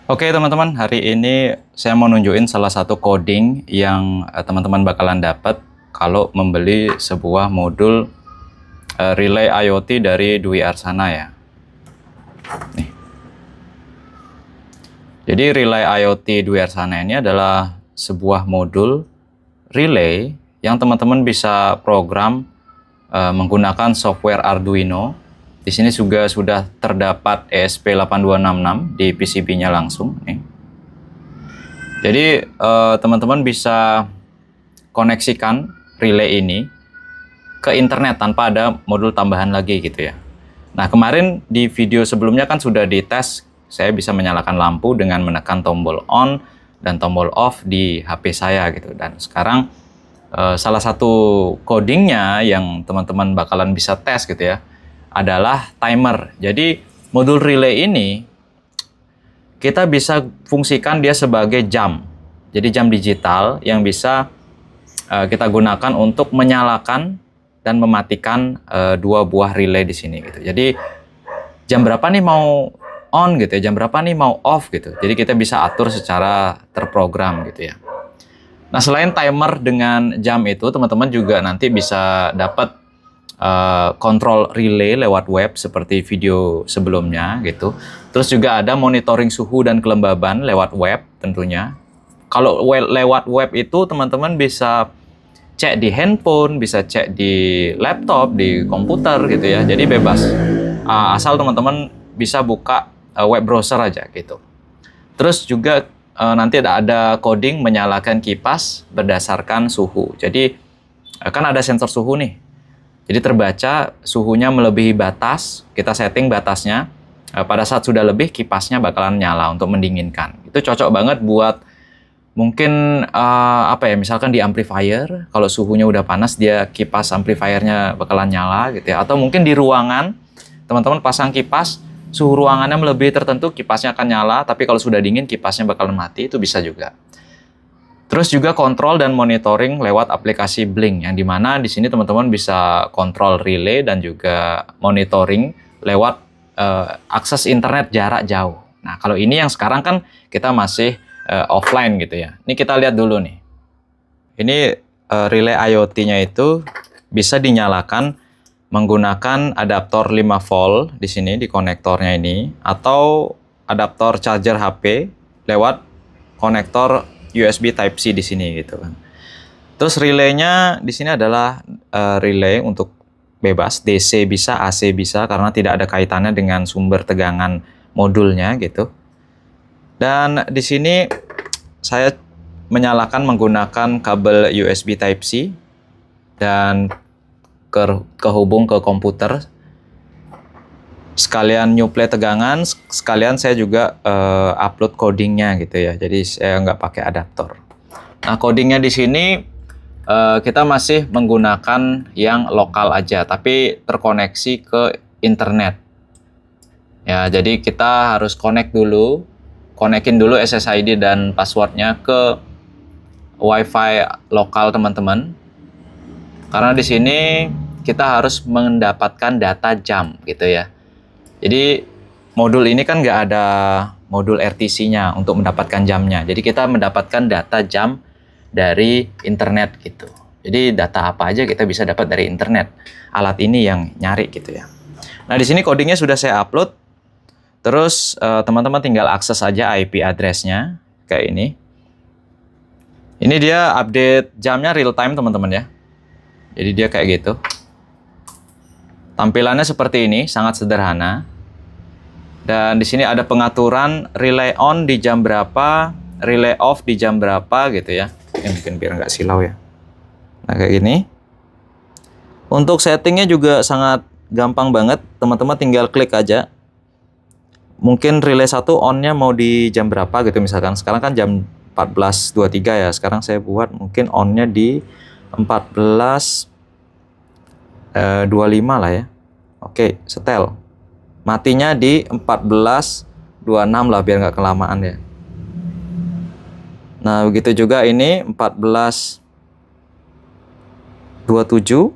Oke teman-teman, hari ini saya mau nunjukin salah satu coding yang teman-teman bakalan dapat kalau membeli sebuah modul Relay IoT dari Dwi Arsana ya. Nih. Jadi Relay IoT Dwi Arsana ini adalah sebuah modul relay yang teman-teman bisa program menggunakan software Arduino. Di sini juga sudah terdapat ESP8266 di PCB-nya langsung. Nih. Jadi teman-teman bisa koneksikan relay ini ke internet tanpa ada modul tambahan lagi gitu ya. Nah kemarin di video sebelumnya kan sudah dites, saya bisa menyalakan lampu dengan menekan tombol on dan tombol off di HP saya gitu. Dan sekarang salah satu codingnya yang teman-teman bakalan bisa tes gitu ya adalah timer. Jadi modul relay ini kita bisa fungsikan dia sebagai jam. Jadi jam digital yang bisa kita gunakan untuk menyalakan dan mematikan dua buah relay di sini gitu. Jadi jam berapa nih mau on gitu ya, jam berapa nih mau off gitu. Jadi kita bisa atur secara terprogram gitu ya. Nah, selain timer dengan jam itu, teman-teman juga nanti bisa dapat kontrol relay lewat web seperti video sebelumnya gitu. Terus juga ada monitoring suhu dan kelembaban lewat web tentunya. Kalau lewat web itu teman-teman bisa cek di handphone, bisa cek di laptop, di komputer gitu ya. Jadi bebas. Asal teman-teman bisa buka web browser aja gitu. Terus juga nanti ada coding menyalakan kipas berdasarkan suhu. Jadi kan ada sensor suhu nih. Jadi terbaca suhunya melebihi batas, kita setting batasnya. Pada saat sudah lebih, kipasnya bakalan nyala untuk mendinginkan. Itu cocok banget buat mungkin misalkan di amplifier, kalau suhunya udah panas, dia kipas amplifiernya bakalan nyala gitu ya. Atau mungkin di ruangan, teman-teman pasang kipas, suhu ruangannya melebihi tertentu, kipasnya akan nyala. Tapi kalau sudah dingin, kipasnya bakalan mati, itu bisa juga. Terus juga kontrol dan monitoring lewat aplikasi Blink, yang dimana di sini teman-teman bisa kontrol relay dan juga monitoring lewat akses internet jarak jauh. Nah kalau ini yang sekarang kan kita masih offline gitu ya. Ini kita lihat dulu nih. Ini relay IoT-nya itu bisa dinyalakan menggunakan adaptor 5 volt di sini di konektornya ini, atau adaptor charger HP lewat konektor USB Type-C di sini gitu kan. Terus relaynya di sini adalah relay untuk bebas, DC bisa, AC bisa, karena tidak ada kaitannya dengan sumber tegangan modulnya gitu. Dan di sini saya menyalakan menggunakan kabel USB Type-C dan kehubung ke komputer. Sekalian nyuplai tegangan, sekalian saya juga upload codingnya gitu ya. Jadi saya nggak pakai adaptor. Nah codingnya di sini kita masih menggunakan yang lokal aja, tapi terkoneksi ke internet. Ya jadi kita harus konekin dulu SSID dan passwordnya ke WiFi lokal teman-teman. Karena di sini kita harus mendapatkan data jam gitu ya. Jadi modul ini kan nggak ada modul RTC-nya untuk mendapatkan jamnya. Jadi kita mendapatkan data jam dari internet gitu. Jadi data apa aja kita bisa dapat dari internet. Alat ini yang nyari gitu ya. Nah di sini codingnya sudah saya upload. Terus teman-teman tinggal akses aja IP address-nya kayak ini. Ini dia update jamnya real time teman-teman ya. Jadi dia kayak gitu. Tampilannya seperti ini, sangat sederhana. Dan di sini ada pengaturan relay on di jam berapa, relay off di jam berapa gitu ya. Ini mungkin biar nggak silau ya. Nah kayak gini. Untuk settingnya juga sangat gampang banget. Teman-teman tinggal klik aja. Mungkin relay 1 on-nya mau di jam berapa gitu misalkan. Sekarang kan jam 14.23 ya. Sekarang saya buat mungkin on-nya di 14.25 lah ya. Oke, setel. Matinya di 14.26 lah biar nggak kelamaan ya. Nah, begitu juga ini 14.27.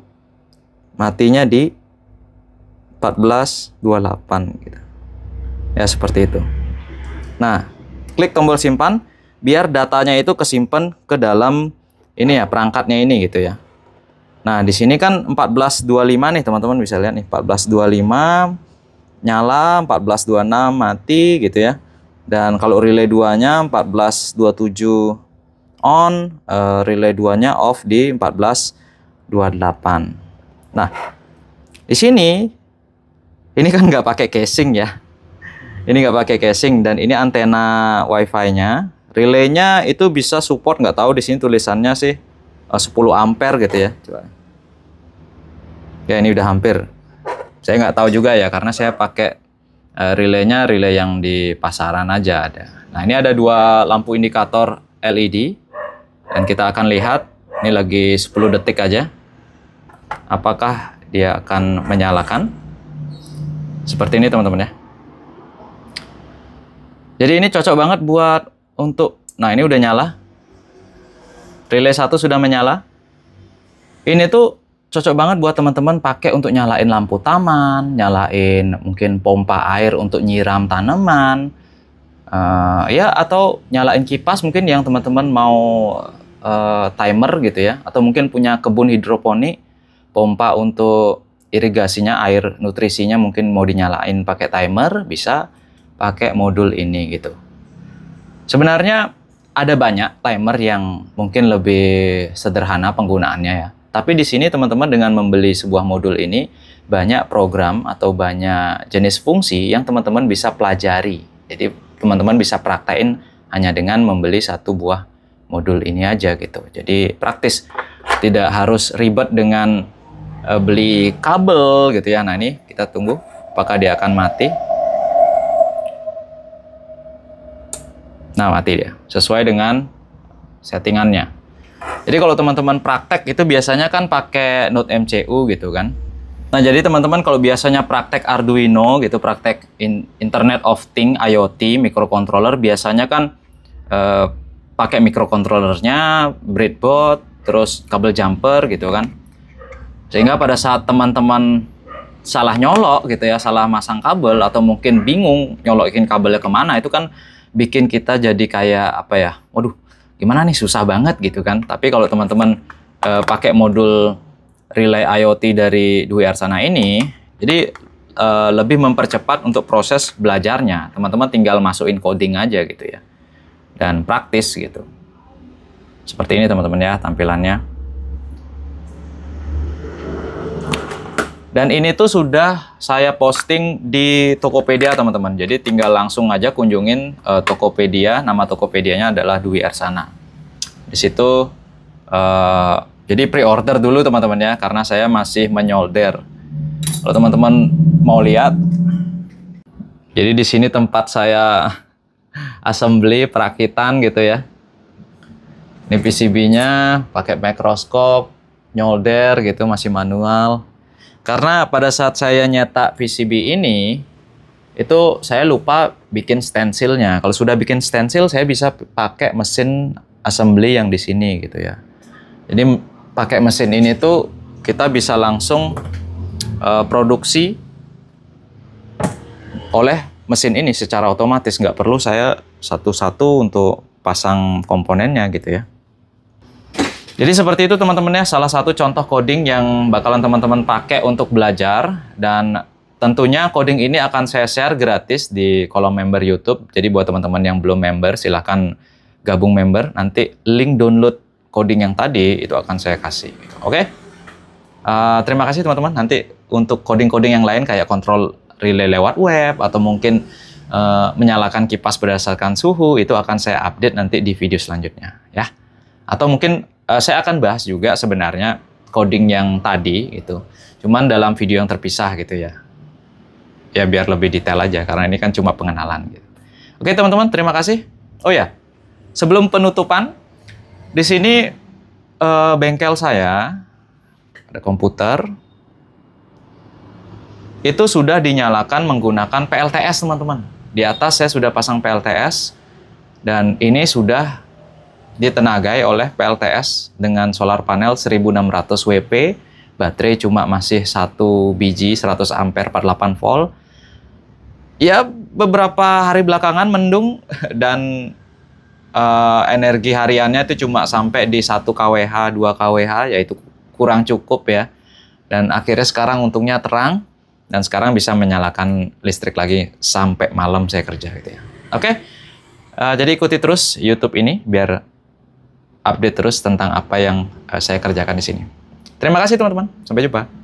Matinya di 14.28 gitu. Ya, seperti itu. Nah, klik tombol simpan, biar datanya itu kesimpan ke dalam ini ya, perangkatnya ini gitu ya. Nah, di sini kan 1425 nih teman-teman, bisa lihat nih 1425 nyala, 1426 mati gitu ya. Dan kalau relay 2-nya 1427 on, relay 2-nya off di 1428. Nah, di sini ini kan nggak pakai casing ya. Ini nggak pakai casing dan ini antena WiFi-nya. Relaynya itu bisa support, nggak tahu di sini tulisannya sih 10 ampere gitu ya. Coba. Ya, ini udah hampir. Saya nggak tahu juga ya, karena saya pakai relaynya relay yang di pasaran aja ada. Nah, ini ada dua lampu indikator LED dan kita akan lihat ini lagi 10 detik aja. Apakah dia akan menyalakan? Seperti ini teman-teman ya. Jadi ini cocok banget buat untuk, nah ini udah nyala. Relay 1 sudah menyala. Ini tuh cocok banget buat teman-teman pakai untuk nyalain lampu taman, nyalain mungkin pompa air untuk nyiram tanaman, ya atau nyalain kipas mungkin yang teman-teman mau timer gitu ya, atau mungkin punya kebun hidroponik, pompa untuk irigasinya, air nutrisinya mungkin mau dinyalain pakai timer, bisa pakai modul ini gitu. Sebenarnya ada banyak timer yang mungkin lebih sederhana penggunaannya ya. Tapi di sini teman-teman dengan membeli sebuah modul ini, banyak program atau banyak jenis fungsi yang teman-teman bisa pelajari. Jadi teman-teman bisa praktein hanya dengan membeli satu buah modul ini aja gitu. Jadi praktis, tidak harus ribet dengan beli kabel gitu ya. Nah, ini kita tunggu apakah dia akan mati. Nah, mati dia sesuai dengan settingannya. Jadi kalau teman-teman praktek itu biasanya kan pakai Node MCU gitu kan. Nah, jadi teman-teman kalau biasanya praktek Arduino gitu, praktek Internet of Things, IoT, microcontroller, biasanya kan pakai microcontrollernya, breadboard, terus kabel jumper gitu kan. Sehingga pada saat teman-teman salah nyolok gitu ya, salah masang kabel atau mungkin bingung nyolokin kabelnya kemana, itu kan bikin kita jadi kayak apa ya, waduh gimana nih, susah banget gitu kan. Tapi kalau teman-teman pakai modul relay IoT dari Dwi Arsana ini, jadi lebih mempercepat untuk proses belajarnya. Teman-teman tinggal masukin coding aja gitu ya, dan praktis gitu. Seperti ini teman-teman ya tampilannya. Dan ini tuh sudah saya posting di Tokopedia teman-teman. Jadi tinggal langsung aja kunjungin Tokopedia. Nama Tokopedianya adalah Dwi Arsana. Di situ jadi pre-order dulu teman-teman ya, karena saya masih menyolder. Kalau teman-teman mau lihat, jadi di sini tempat saya assembly perakitan gitu ya. Ini PCB-nya pakai mikroskop, nyolder gitu, masih manual. Karena pada saat saya nyetak PCB ini, itu saya lupa bikin stensilnya. Kalau sudah bikin stensil, saya bisa pakai mesin assembly yang di sini gitu ya. Jadi pakai mesin ini tuh kita bisa langsung produksi oleh mesin ini secara otomatis. Nggak perlu saya satu-satu untuk pasang komponennya gitu ya. Jadi seperti itu teman-teman ya, salah satu contoh coding yang bakalan teman-teman pakai untuk belajar. Dan tentunya coding ini akan saya share gratis di kolom member YouTube. Jadi buat teman-teman yang belum member, silahkan gabung member. Nanti link download coding yang tadi itu akan saya kasih. Oke? Terima kasih teman-teman. Nanti untuk coding-coding yang lain kayak kontrol relay lewat web, atau mungkin menyalakan kipas berdasarkan suhu, itu akan saya update nanti di video selanjutnya ya. Atau mungkin saya akan bahas juga sebenarnya coding yang tadi itu, cuman dalam video yang terpisah gitu ya. Ya biar lebih detail aja, karena ini kan cuma pengenalan gitu. Oke teman-teman, terima kasih. Oh ya, sebelum penutupan, di sini bengkel saya ada komputer. Itu sudah dinyalakan menggunakan PLTS teman-teman. Di atas saya sudah pasang PLTS, dan ini sudah ditenagai oleh PLTS dengan solar panel 1600 WP, baterai cuma masih 1 biji 100 ampere 48 volt. Ya beberapa hari belakangan mendung dan energi hariannya itu cuma sampai di 1 kWh, 2 kWh, yaitu kurang cukup ya. Dan akhirnya sekarang untungnya terang, dan sekarang bisa menyalakan listrik lagi sampai malam saya kerja gitu ya. Oke, jadi ikuti terus YouTube ini biar update terus tentang apa yang saya kerjakan di sini. Terima kasih teman-teman, sampai jumpa.